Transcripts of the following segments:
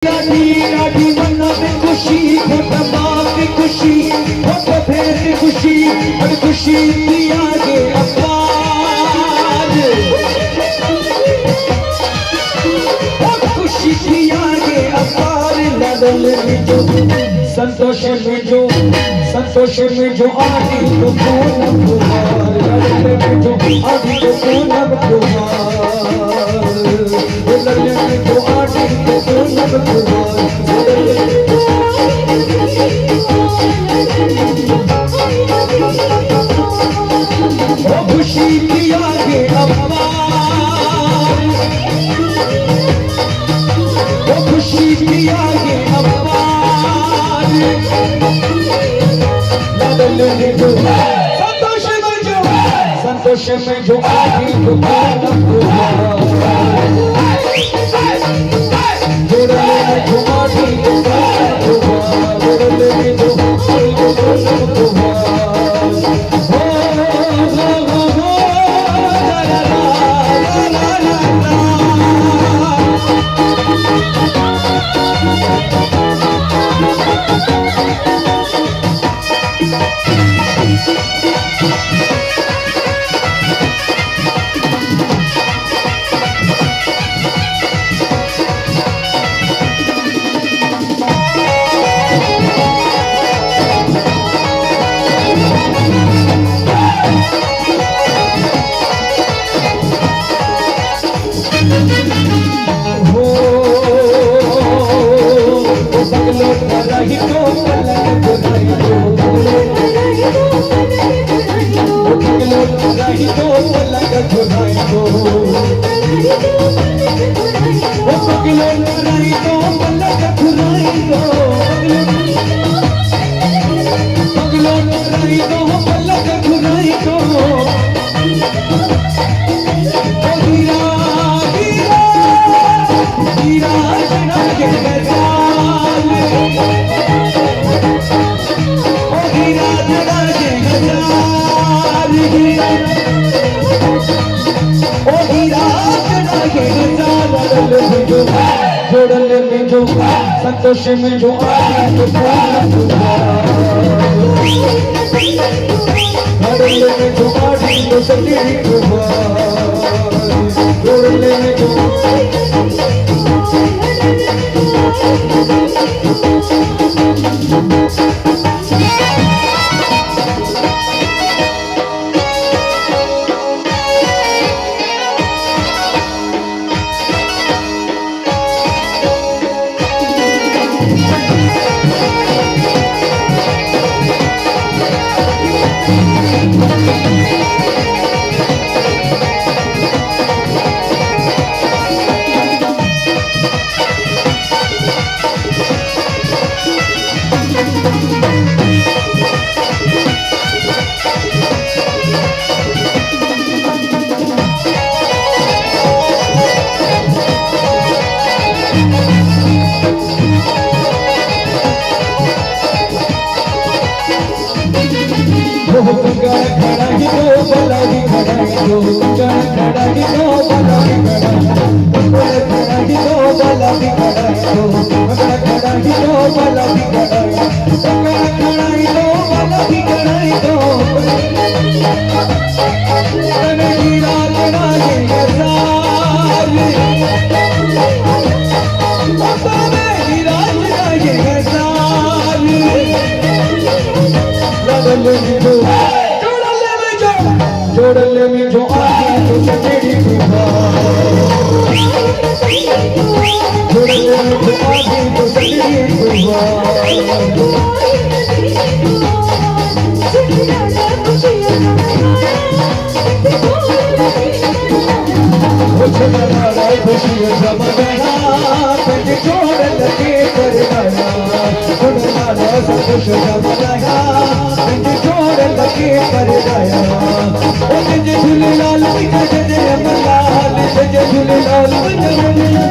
लाठी मन्ना में खुशी खोटा की खुशी फोटो फेर की खुशी और खुशी की आगे अपार और खुशी की आगे अपार लड़ल में जो संतोष में जो आदि तो पूनम कुमार लड़ल में जो आदि तो पूनम कुमार लड़ल में जो आदि तो पूनम कुमार खुशी की आगे अपार खुशी की आगे अपार संतोष में जो आगे तो पूनम कुमार जोड़ले में जो आगे तो पूनम कुमार जोड़ले में जो आगे तो पूनम कुमार जोड़ले में जो संतोष में जो आगे तो पूनम कुमार जोड़ले में जो आगे तो सती कुमार जोड़ले में जो जोड़ले में जो आगे तो सती कुमार जोड़ले में जो आगे तो सती कुमार खुशी जमाना जोड़ लगे कर संतोष जमाना जोड़ लगे कर जय झूलेलाल जय अमरलाल जय झूलेलाल जय झूलेलाल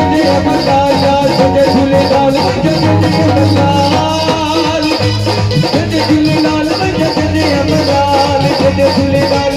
जय अमरलाल जय झूलेलाल जय अमरलाल जय झूलेलाल जय अमरलाल जय झूलेलाल